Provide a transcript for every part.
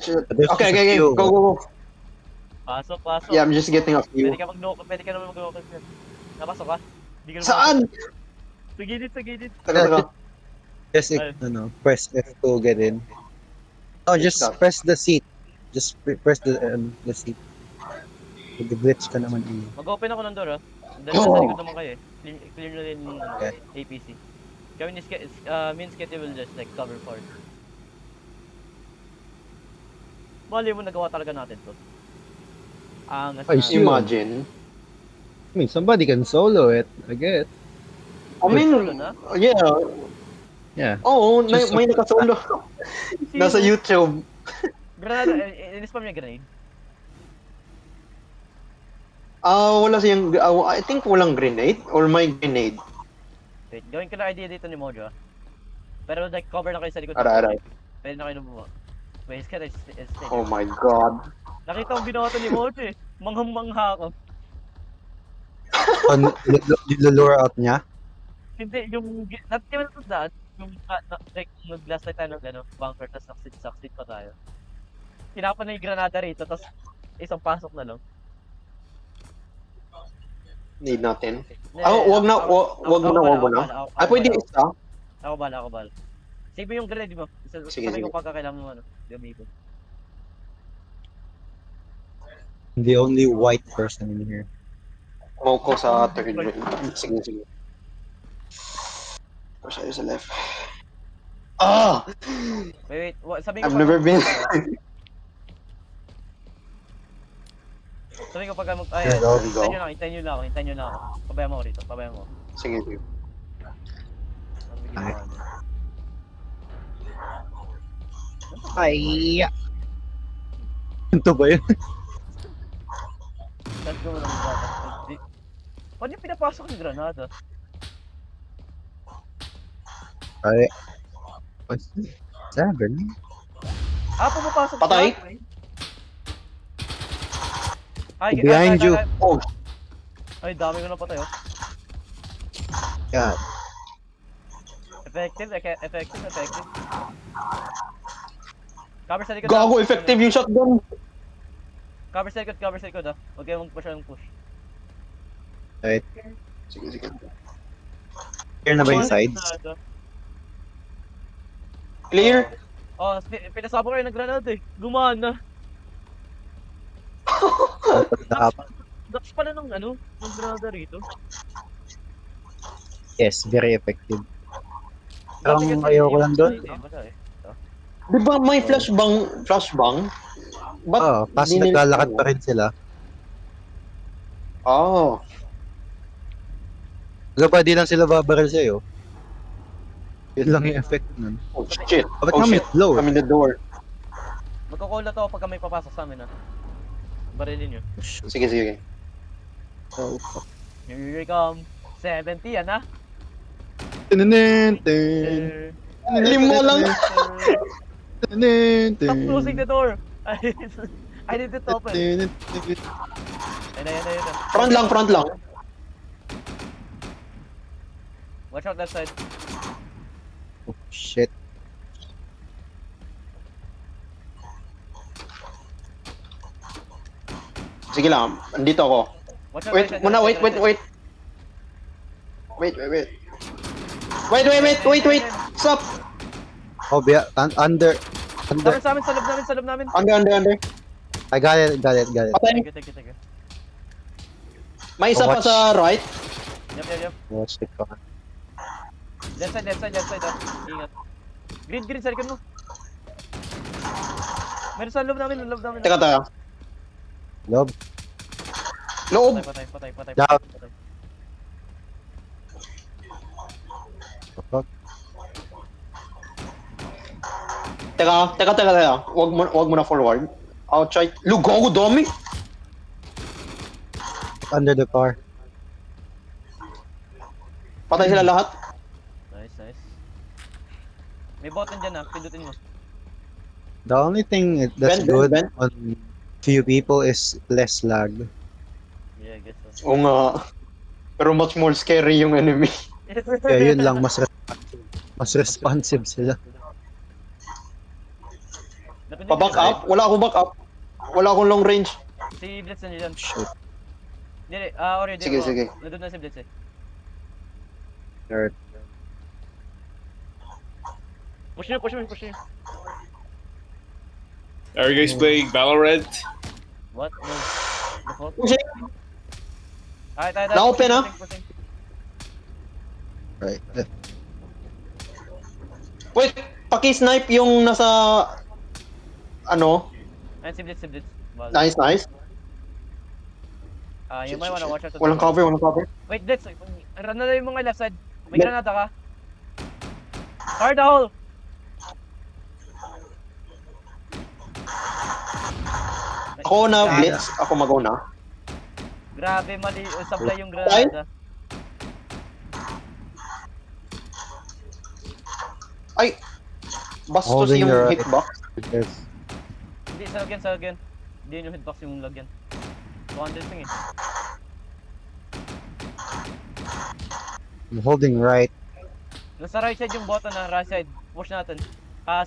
Shit. There's Okay, just a okay, okay. few. Go, go, go. Pasok, pasok. Yeah, I'm just getting a few. Pwede ka naman mag-no-clip yan. Napasok ka? Hindi ka naman Saan? Sa gilid, sa gilid. Taga. Just press F to get in. Oh, just Stop. press the seat. Just press the seat. Mag-glitch ka naman in. Mag-open ako ng door, ah. Dahil nasa likod naman kayo, eh. Clear na rin, Okay. APC. Kami ni Sketty will just like cover for it. Mali mo, nagawa talaga natin to. Ay, sure. Imagine. I mean, somebody can solo it, I guess. I mean, Solo na? yeah. Yeah. Oo, Just may nakasolo. Nasa YouTube. Granada, in-spam niya grenade. Wala siyang, I think walang grenade or may grenade. Wait, gawin ko na idea dito ni Mojo, ah. Pero like, cover na kayo sa likod. Aray. Pwede na kayo lumuha. Wait, it's Oh my god. Nakita ko binoto ni Mojo, eh. Manghang-mangha ako. Nilulure out niya? Hindi, yung, di ba natusdaan? Yung, like, nag-last night tayo ng bunker, tapos succeed pa tayo. Pinapan na yung granada rito, tapos isang pasok na lang. Need natin. Wag mo na. Ay, pwede isa. Ako bala. Save mo yung grenade mo. Sige. Sabi ko pagka kailangan mo, gamitin. The only white person in here. Moko sa third grade. Sige. Push tayo sa left. Wait, sabi ko I've never been. Sabi ko pagka There we go. hintayin nyo lang ako. Pabayaan mo ako rito, pabayaan mo. Sige. Ay. Ito ba yun? Let's go lang dapat. Paano yung pinapasok yung granada? Ay. What's this? Is that a grenade? Pumapasok Patay? siya. Ay, Behind you. Oh, Ay, dami ko na patay, oh. God. Effective. Cover sa likod. gago, effective yung shotgun. Cover sa likod, ah. Huwag kayong mag-push. Right. Sige. Clear na ba yung sides? Clear? Oh, pinasama ko kayo ng granada, eh. Gumana. Dax pala ng granada rito. Yes, very effective. Ang ayoko lang doon. Di ba may flashbang? Oo, kasi naglalakad pa rin sila. Di lang sila babaril sa'yo. Yun lang yung effect nun. Oh shit. Ba't kami low? I'm in the door. Magkukulat ako pagka may papasok sa amin, ah. Barilin nyo. Sige. Oh, fuck. Here we come. 70, yan, ah. Limo lang. Stop closing the door. I need it open. Ayun na. Front lang. Watch out left side. Oh, shit. Sige lang, andito ako. Watch out Wait, right side, muna, right wait. side. Wait. Stop. Oh, under. Cover sa amin, sa loob namin. Under. I got it. Patay. Thank you. May isa pa Watch. sa right. Yep. Watch the car. Left side, ah. Ingat. Green, sa likod mo. Meron sa loob namin. Teka. Loob. Loob. Patay. Down. Fuck. Teka. Wag mo na forward. I'll try. Lugaw, dami. Under the car. Patay sila lahat. Nice. May button dyan, ah. Pindutin mo. The only thing that's Ben. good on few people is less lag. Yeah, I guess so. Oo nga. Pero much more scary yung enemy. Kaya yun lang, mas responsive sila. Pa-back up? Wala akong back up. Wala akong long range. Si Blitz na dyan. Shoot. Hindi, Ori, Sige, sige. Nandun na si Blitz eh. Nerd. Push nyo. Are you guys playing Valorant? What? No. Default? Pushing. Tayo. Na-open, ah. Pushing. Right. Wait, paki-snipe yung nasa... Ano? Ayun, si Blitz. Nice. You might wanna watch out. Walang cover. Wait, Blitz. Run na yung mga left side. May granada ka. Fire the hole! Ako na, Blitz. Ako mag-una. Grabe, mali. Sablay yung granada. Ay! Bastos Holding yung your- hitbox. Yes. Hindi, sa lagyan. Hindi yung hitbox yung lagyan. 200 thing eh. I'm holding right. Nasa right side yung button na, right side. Push natin.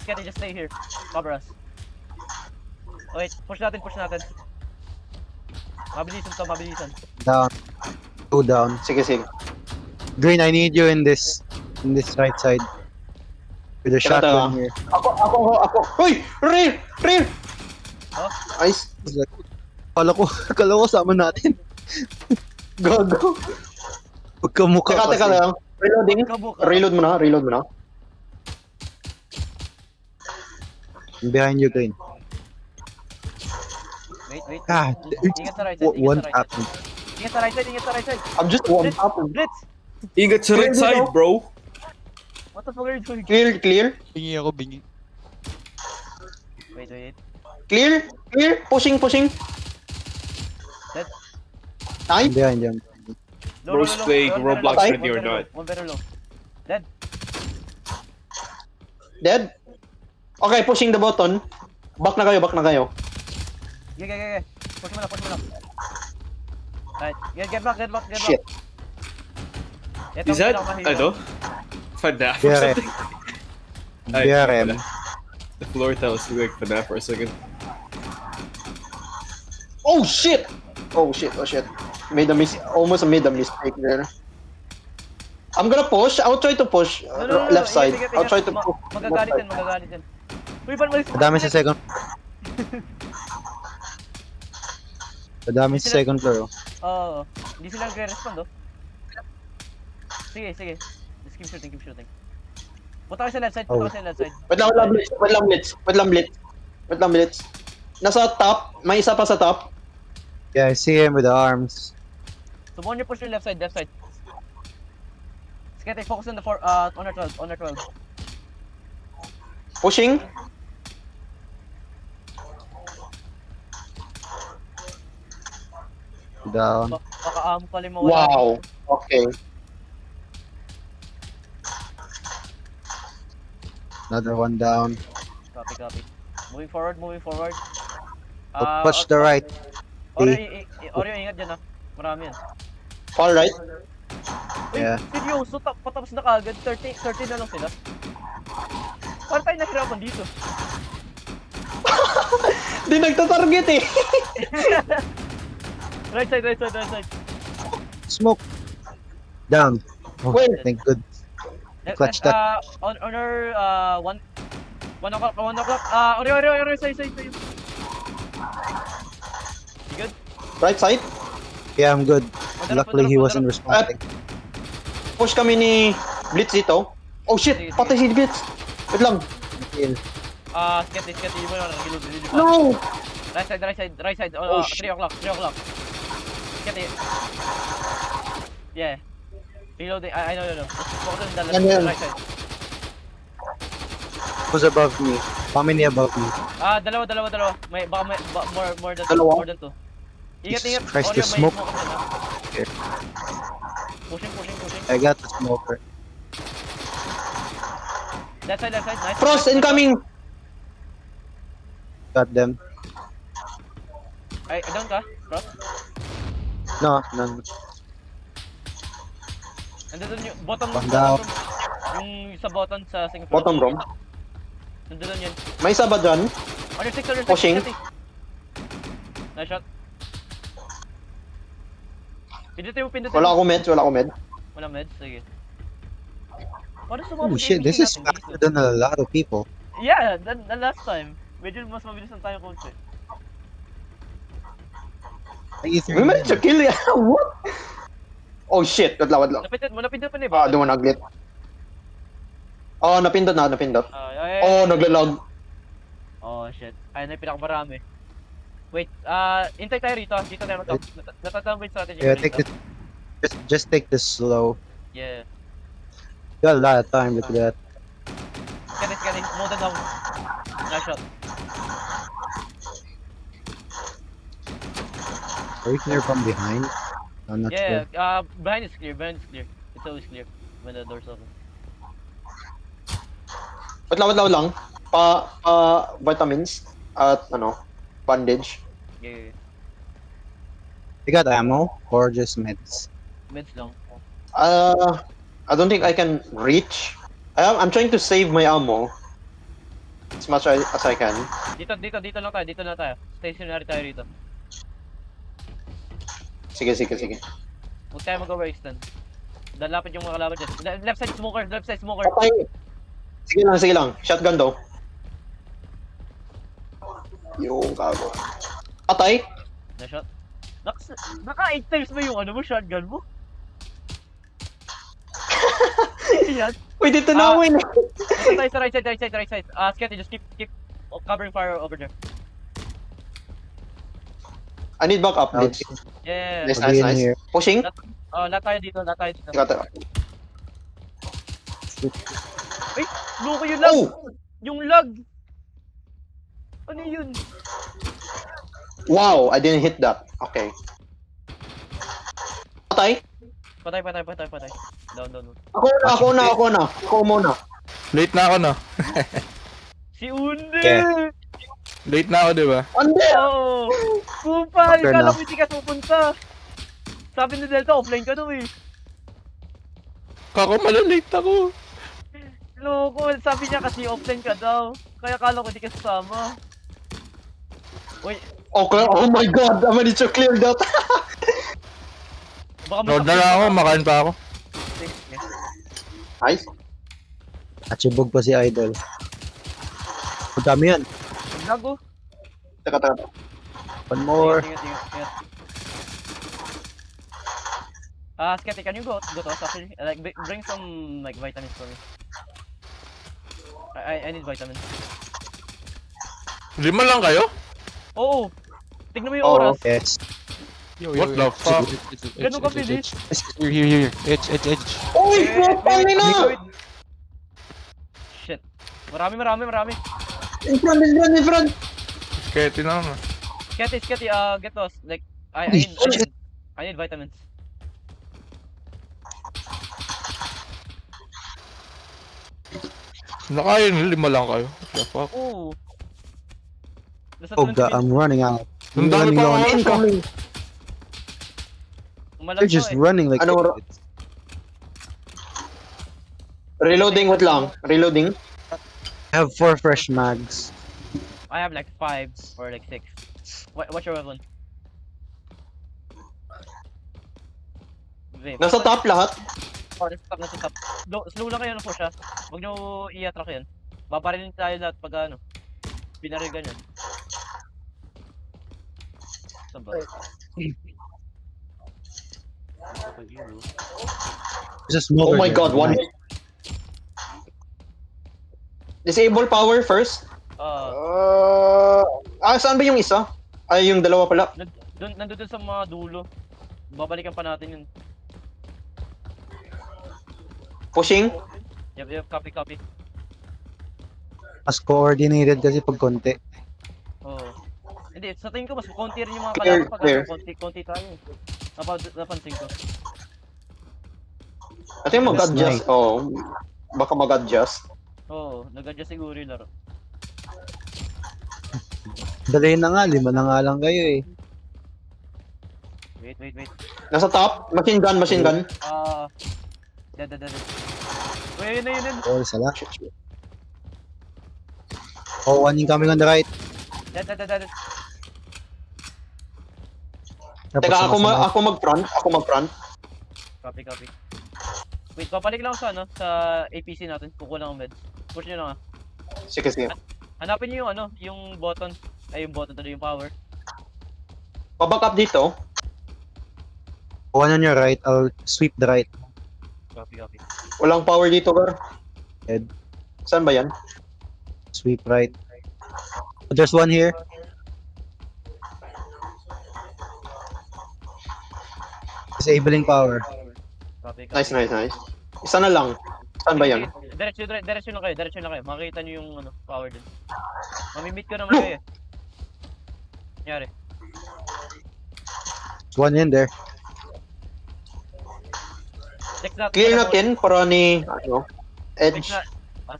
Sketty, just stay here. Cover us. Wait, push natin. Mabilisan. Down. 2 down. Sige. Green, I need you in this right side. With a Teka, shotgun teka. here. Ako. Uy! Rear! Oh? Nice. Kala ko sama natin. Go. Pagkamukha Teka lang. Reloading. Kabuka. Reload mo na. I'm behind you, Green. Wait. Ah, Ingat sa right side. one happened. Ingat sa right side. I'm just one up. Blitz! Ingat sa right side, bro. What the fuck are you doing? Clear. Bingi. Wait. Clear. Pushing. Dead. I'm Nice. behind you. Bro's playing Roblox with me or not. One better low. Dead. Okay, pushing the button. Back na kayo. Yeah. Push mo na. Right. Get back. Shit. Ito, Is that, mahilo. FNAF or Yeah. something? Ay, BRM. The floor tells me like FNAF for a second. Oh shit. Almost made a mistake there. I'm gonna push. I'll try to push No. left side. Ingat. I'll try to push. Magagalit yan. Uy, paano malis? Madami sa second. Madami sa second floor. Oo. Hindi sila nagre-respond, oh. Sige. Just keep shooting. Punta kayo sa left side. Wait lang, Blitz. Nasa top. May isa pa sa top. Yeah, I see him with the arms. Subukan niyo push yung left side. Sige, focus on the on our 12. Pushing. Down. Baka pala yung mawala. Wow. Okay. Another one down. Copy. Moving forward. Push the right. Oreo, ingat dyan, ah. Marami yan. Far right. Uy, Yeah. seryoso, patapos na kagad. 30 na lang sila. Parang tayo nahirapan dito. Di nagtatarget eh. Right side. Smoke. Down. Oh, Wait. thank good. Clutch that. On our 1 o'clock. Oreo, side. You good? Right side. Yeah, I'm good. Madala, Luckily, he madala. wasn't responding. Push kami ni Blitz dito. Oh shit. Sige. Patay si Blitz. Wait lang. Sketty. You wanna reload. No. Right side. Oh, 3 o'clock. Sketty. Yeah. Reloading. I know. Focus on the Yan. right side. Who's above me? How many above me? Dalawa. May more than Dalawa? more than 2. Ingat. Jesus Christ, Oreo, the may smoke. smoke dyan, ah. Here. Pushing. I got the smoker. Left side. Nice. Frost incoming. Got them. Ay, down ka? Frost? No, none. Nandun yung bottom One down. room. Yung sa bottom sa second floor. Bottom room. Nandun yun. May isa ba dyan? Under 6, under 6. Pushing. Nice shot. Pindutin mo, pindutin Wala mo. akong meds, wala akong med. Walang meds, sige. Paano sumabot Holy shit, this is faster than a lot of people. Yeah, than last time. Medyo mas mabilis lang tayo konti. We managed to kill ya. What? Oh shit, wait lang. Napindot pa ni Ah, ba? doon naglit. Oh, napindot na, napindot. Ay. Oh, naglalag. Oh shit. Ayun na yung pinakamarami. Wait, intay tayo rito. Dito tayo mag-top. Natatama yung strategy Yeah, ko take rito. this. Just take this slow. Yeah. You got a lot of time, look at that. Scan it. More than down. Nice shot. Are we clear from behind? I'm not Yeah, sure. behind is clear. It's always clear when the door's open. Wait lang. Vitamins at bandage. Yeah. You got ammo or just meds? Meds lang. I don't think I can reach. I'm trying to save my ammo as much as I can. Dito lang tayo. Stationary tayo rito. Sige. Huwag tayo mag-waste then. Dalapit yung mga kalaban dyan. Left side smoker. Patay. Sige lang. Shotgun daw. Yung gago. Patay. Nice shot. Naka 8 times ba yung shotgun mo? Yan. Pwede tunawin. Dito tayo sa right side. Sketty, just keep covering fire over there. I need backup, Okay. please. Yeah. Nice. I'll be in here. Pushing. Lahat tayo dito. Teka. Wait, loko yung lag! Oh! Yung lag! Ano yun? Wow, I didn't hit that. Okay. Patay. Patay. Down. Ako na. Ako muna. Late na ako, no? Si Unde! Yeah. Late na ako, di ba? Ande! Oo! Kupal! Fair Kala enough. ko hindi ka pupunta! Sabi ni Delta, offline ka daw eh. Kako, malalate ako. Loko, sabi niya kasi offline ka daw. Kaya kala ko hindi ka sasama. Uy, Okay, oh my god, I managed to clear that. baka Load na lang ako, makain pa ako. Nice. At sibog pa si Idol. Ang dami yan. Gago. Teka. One more. Ingat. Sketty, can you go to us actually? Like, bring some, like, vitamins for me. I need vitamins. 5 lang kayo? Oo! Tignan mo yung Oo. oras. Yes. What the fuck? Ganun ka bilis. Here. Edge. Uy, putang ina! Shit. Marami. In front. Kaya tinanong na. Sketty, get us. Like, I need vitamins. Nakain, 5 lang kayo. What the fuck? Oo. Nasa Oh 20 god, I'm running out. Ang dami Running pa low on ako. Incoming. Umalag They're just to eh. running like Ano, idiots. Reloading, wait lang. Reloading. I have 4 fresh mags. I have like 5 or like 6. What's your weapon? Vape. Nasa top lahat. Oh, nasa top. Slow lang kayo na push ha. Huwag nyo i-attract yan. Babarilin tayo lahat pag binaril ganyan. Saan ba? There's a smoker Oh my there. god, one hit. Disable power first. Saan ba yung isa? Ay, yung dalawa pala. Nandun sa mga dulo. Babalikan pa natin yun. Pushing. Yep, copy. Mas coordinated kasi pag konti. Oo. Hindi, sa tingin ko mas konti rin yung mga Clear, kalaban pag clear. konti tayo eh. Napansin ko. I think mag-adjust. That's Oh, baka mag-adjust. Oo, nag-adjust siguro yung laro. Dalayin na nga, 5 na nga lang kayo eh. Wait. Nasa top. Machine gun. Dead. Wait, yun. Oh, isa lang. Oh, one incoming on the right. Dead. Tapos Teka, sumasabay. ako mag-front. Copy. Wait, papalik lang ako sa sa APC natin. Kukulang ang meds. Push nyo lang ah. Sige. Hanapin nyo yung button. Ay, yung button tuloy, yung power. Paback up dito. One on your right, I'll sweep the right. Copy. Walang power dito, Gar. Head. Saan ba yan? Sweep right. There's one here. Disabling power. Copy. Nice. Isa na lang. Saan ba yan? Diretso lang kayo. Makikita nyo yung power dun. Mamimit ko naman kayo eh. Nangyari. There's one in there. Check natin. Clear natin para ni, Edge.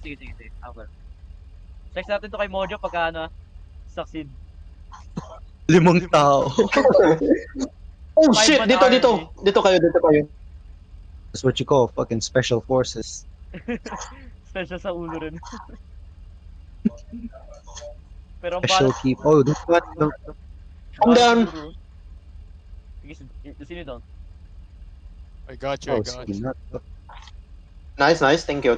Sige. Okay. Check natin to kay Mojo pagka succeed. 5 tao. Oh Five shit! man Dito kayo. That's what you call fucking special forces. Special sa ulo rin. Pero ang Special balas... keep. Oh, this one. I'm down. Sige, sino down? I got you. Oh, sige, not. Nice. Thank you.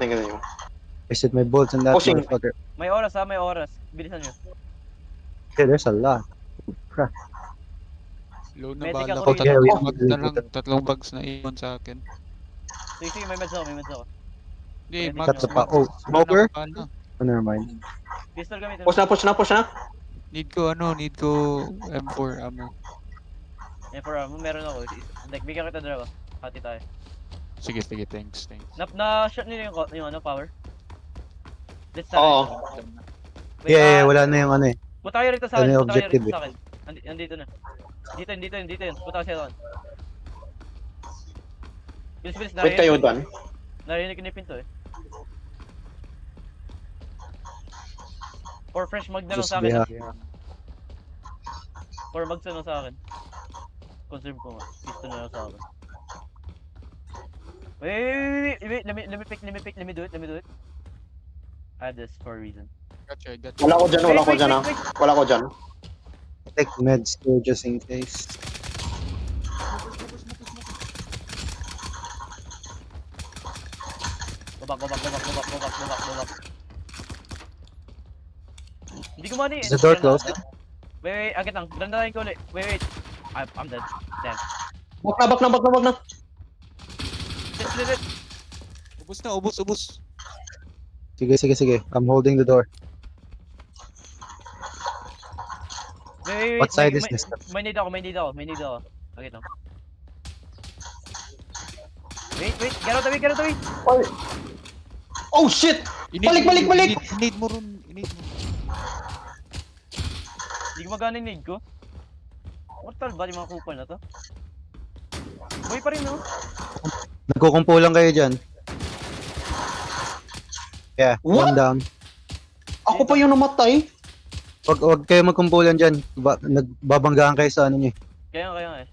I set my bolts on that Pushing. motherfucker. May oras. Bilisan nyo. Okay, there's a lot. Low na Medic bala ako ko. rito. Tatlong bags na lang. Tatlong bags na iwan sa akin. Sige, may meds ako. Hindi, Medic max. Cut the pa. Oh, smoker? Oh, never mind. Pistol gamitin. Push na. Need ko M4 ammo. For meron ako. Like, bigyan kita dalawa. Hati tayo. Sige, thanks. Na-shot nyo yung power? Let's start. Oo. Wait, Yeah, wala na yung ano eh. Punta kayo rito sa akin. Ano yung objective Andito na. Dito yun. Punta kayo sa akin. Bilis, Wait kayo dyan. narinig ko na yung pinto eh. For fresh mag na lang Just sa akin. behind. For mag na lang sa akin. Conserve ko nga. Pistol na lang sa akin. Wait. Let me do it. I have this for a reason. Gotcha. Wala ko dyan. Take meds too, just in case. Go back. Hindi ko mani. Is the door closed? Wait, agad lang. Grandahin ko ulit. Wait. I'm dead. Damn. Back na. Just Ubus. Sige. I'm holding the door. Wait. What side is this? May need ako. Agad lang. Wait. Get out of the way. Oh shit! Balik! Need mo ron. Hindi ko magana yung need ko. Mortal ba yung mga kupal na to? Buhay pa rin no? Nagkukumpulan kayo dyan. Yeah, What? one down. Ako pa yung namatay. Wag kayo magkumpulan dyan. Nagbabanggaan kayo sa ano nyo. Kaya nga eh.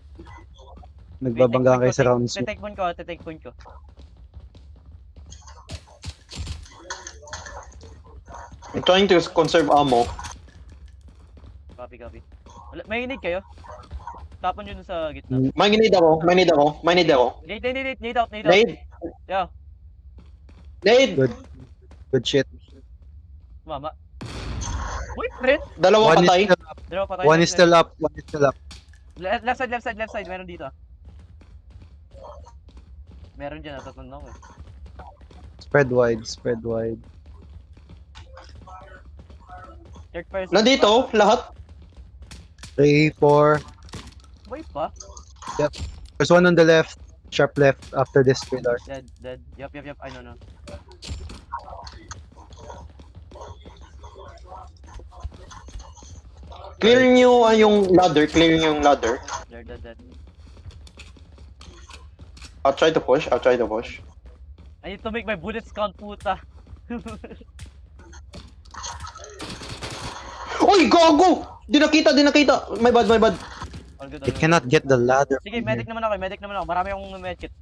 Nagbabanggaan kayo sa rounds nyo. Tetake point ko. I'm trying to conserve ammo. Copy. May need kayo? Tapon nyo dun sa gitna. May need ako. Nade out. Nade? Yeah, Nade! Good shit. mama. Wait, friend. Dalawa One patay. is still up. Dalawa patay. One is still up. Left side. Meron dito. Meron dyan, natatanda ko eh. Spread wide. Third person. Nandito, lahat. 3, 4. Boy pa? There's one on the left. Sharp left after this pillar. Dead. Yup. I know. Clearing nyo yung ladder. They're dead. I'll try to push. I need to make my bullets count, puta. Uy, gago! Di nakita. My bad. All good. It cannot get the ladder. Sige, from medic here. naman ako. Marami akong medkit.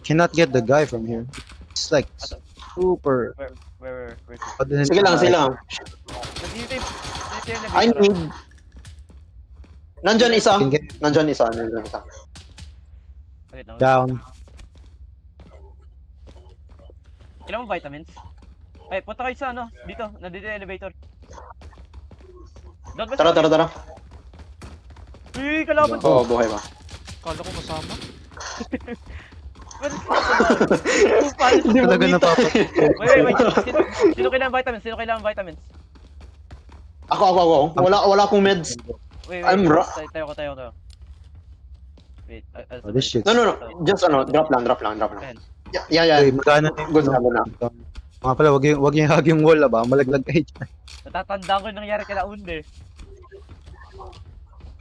Cannot get the guy from here. It's like super. Where? Sige lang, sige lang. Nandito yung I elevator. need... Nandyan isa. Can get Nandyan isa. Nandyan isa. Wait lang. down. Kailan mo vitamins? Ay, punta kayo sa ano, dito, nandito yung elevator. Doon ba Tara, tara, tara. Uy, kalaban Oo, buhay ba? Kala ko kasama. Hindi mo Talaga kita. Wait. Sino kailangan vitamins? Sino kailangan vitamins? Ako. Wala akong meds. Wait. I'm Tayo ko. Wait. Oh, this shit. No. Just drop lang. Ayan. Yeah. Uy, magkano na Good na. Mga pala, wag yung hug yung wall, ba? Malaglag kayo dyan. Natatandaan ko yung nangyari kay Launde.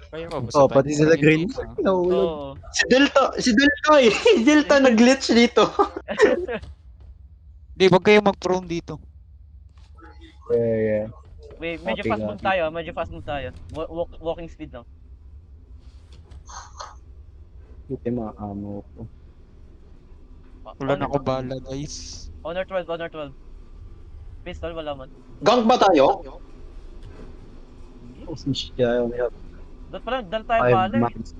Kaya mo, Oh, pati sila green. Nahulog. Oo. Si Delta eh. Si Delta nag-glitch dito. Hindi, wag kayo mag-prone dito. Yeah. Wait, medyo Okay, fast move tayo. Walking speed lang. Ito yung mga ammo ko. Wala na ako bala, guys. Honor 12. Pistol, wala man. Gank ba tayo? Oh, shit, I only have Doon pala, dal tayo 5 pala eh. max.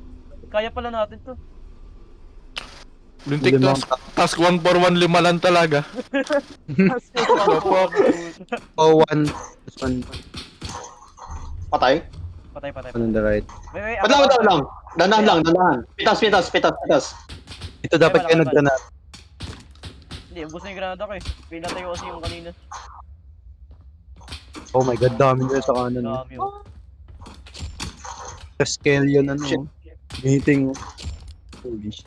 Kaya pala natin to. Lintik task 141 lima lang talaga. Oh, one. This one. Patay? Patay. One on the right. Wait. Wala lang. Dandahan lang. Pitas. Ito dapat wala, kayo wala. nag-granat. Hindi, ubos na yung granada ko eh. Pinatayo kasi yung kanina. Oh my god, dami nila sa kanan. Dami yun. Scale yun, ano. Shit. Meeting. Holy shit.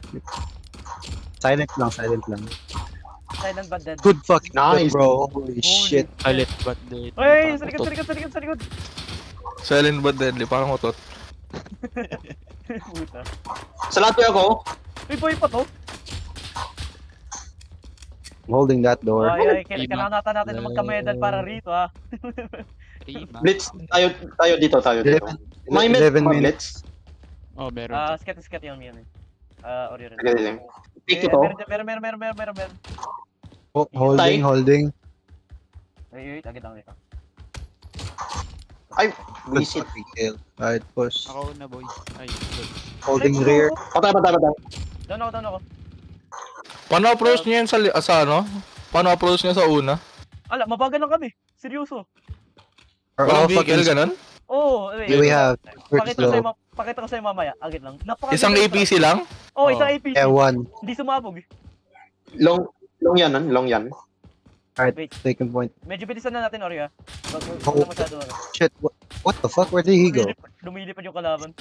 Silent lang. Silent but dead. Good fucking Nice. bro. Holy shit. Alit, but dead. Hey, sa likod. Silent but deadly, parang utot. Puta. Sa lahat ako. Uy, boy pa to. I'm holding that door. Kailangan natin na magka-medal para rito ha. Blitz. Tayo dito. 11 May med 11 ba, minutes. Blitz? Oh, meron. Sket yun yan eh. Orion. Sige. Pick ito. Meron. Holding. Wait, agad lang ito. Ay, Good visit. fucking kill. Alright, push. Ako na, boy. Ay, good. Holding rear. Patay. Down ako. Paano approach niya yan sa ano? Paano approach niya sa una? Ala, mabagal lang kami. Seryoso. Or Walang all vehicle, fucking... ganun? Oo, wait. Here we have first slow. Pakita ko sa'yo mamaya. Agad lang. Isang APC lang? Oo, isang APC. Yeah, one. Hindi sumabog. Long yan. Alright, Wait. taking point. Medyo bilisan na natin, Ori ha. Oh. Huwag na masyado ano. Shit, what the fuck? Where did he go? Lumilipad yung kalaban.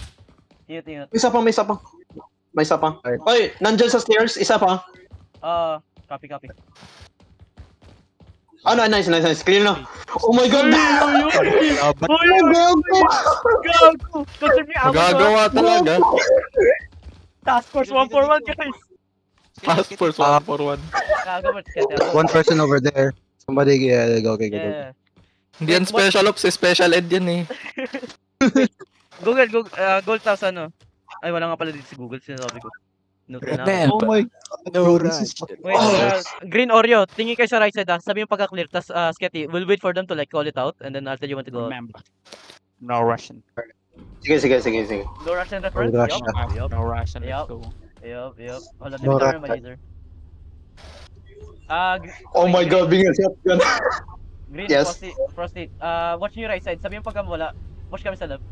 Ingat. May isa pa. Alright. Oy, nandyan sa stairs. Isa pa. Copy. Nice. Clear na. Oh my god. Gago! Conserve yung ammo to, ha? Magagawa talaga. Task Force 141 guys! Task Force 141. Gago, but skete. One person over there. Somebody, yeah, go. Yeah. Hindi yan special ops, special ed yan eh. Google, Gold Task ano? Ay, wala nga pala dito si Google, sinasabi ko. Note na Man. ako. Oh my No this is Wait, Green Oreo, tingin kayo sa right side ha. Sabi yung pagka-clear, tas Sketty, we'll wait for them to like call it out and then I'll tell you when to go out. Remember. No Russian. Sige. No Russian reference? No Russia. Yup. No Russian. Yup. Let's go. Yup. Hold on, No let me turn my Russia. laser. Oh my god, bingal shotgun. Green, Yes. Frosty. Watch nyo yung right side. Sabi yung pagka wala, watch kami sa left.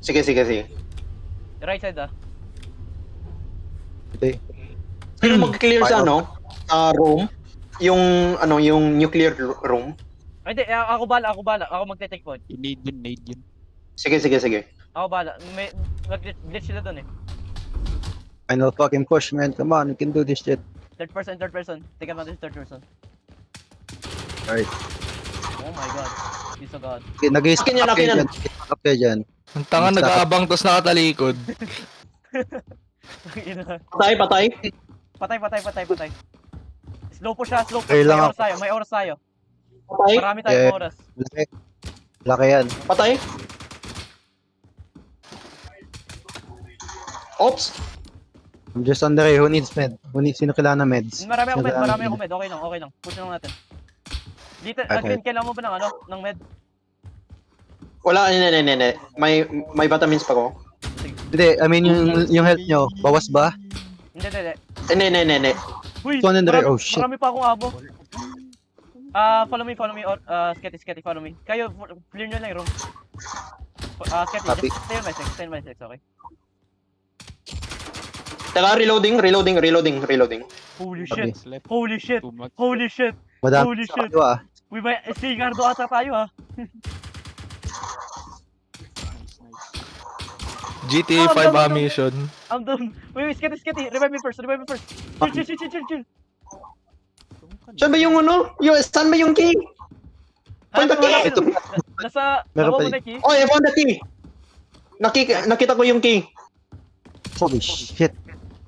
Sige. Right side ah. Okay. Sino mag-clear sa room? Yung nuclear room. Ay, hindi. Ako bala. Ako magte-take point. You need yun. Sige. Ako bala. May glitch sila doon eh. Final fucking push, man. Come on, you can do this shit. Third person. Take advantage third person. Alright. Oh my god. He's a god. Okay, nag-i-stack Akin yan, kayo akin yan. dyan. Stack kayo dyan. Ang tanga nag-aabang tapos nakatalikod. Patay. Patay. Slow po siya. Okay lang May oras tayo. Patay. Marami tayong Yeah. oras. Laki yan. Patay. Oops. I'm just on the way. Who needs med? Sino kailangan na meds? Marami ako Sino med. kailangan Okay lang. Push na lang natin. Dito, Okay. Glenn, kailangan mo ba ng ano? Ng med? Wala, hindi. May vitamins pa ko. Hindi, I mean yung health nyo, bawas ba? Hindi. Hindi. Uy, 200, oh, shit. marami pa akong abo. Follow me, or, Sketty, follow me. Kayo, clear nyo lang yung room. Sketty, Copy. just stay on my six, okay? Teka, reloading. Holy Copy. shit, holy shit, Too much. holy shit. Madami Holy sa shit. kaliwa. Uy, may Sigardo ata tayo ha. Nice, nice. GTA 5 mission. I'm done. Wait, Sketty, revive me first. Chill. Saan ba yung ano? Saan ba yung key? Find the key! Ito. Nasa, Meron nakuha pa mo na key? Oh, I found the key! Nakita ko yung key. Holy shit.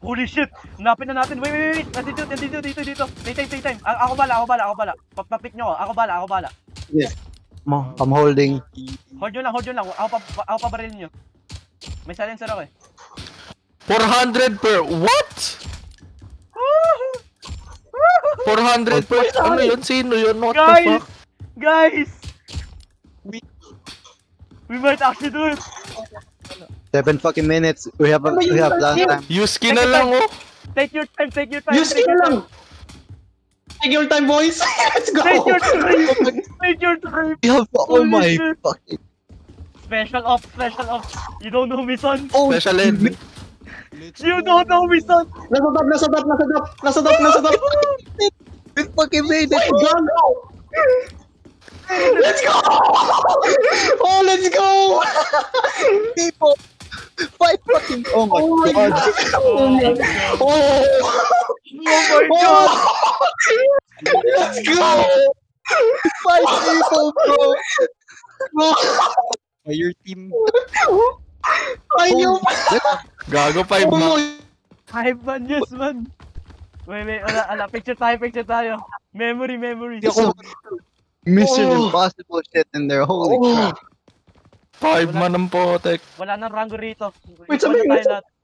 Holy shit! Napin na natin. Wait. Nandito. Take time. Ako bala. Papick nyo ako. Ako bala. I'm holding. Hold nyo lang. Ako pa baril nyo. May silencer ako eh. 400 per... What? 400 per... Ano yun? Sino yun? What the fuck? Guys! We might actually do it! 7 fucking minutes. We have long time. Use skin na lang oh. Take your time. Use skin lang! Take your time, boys! Let's go! Take your time! We have, oh Holy my shit. fucking. Special ops. You don't know me, son. Oh, Special ed. You don't know me, son. Nasa top! we fucking made it. Wait, gago! Let's go! Oh, let's go! People. 5 fucking. Oh my Oh my god. Oh my god. Oh! Oh my god. Let's go! 5 people, bro. Your team. Ayaw! Gago 5 Oh na. my... Hype man, yes man. Wait, ala, picture tayo. Memory. Mission Oh. Impossible shit in there. Holy crap. 5 man ang potek. Wala nang rango rito. Wait,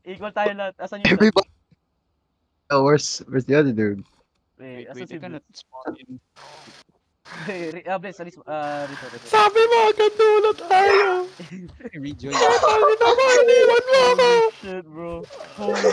Equal tayo lahat. Asan yung Everybody. Oh, where's the other dude? Wait, Wait, asan si I cannot spawn in. Bless, rito. Sabi mo agad dulo tayo. Rejoin. Ano naman, iniwan mo ako. Shit, bro. Holy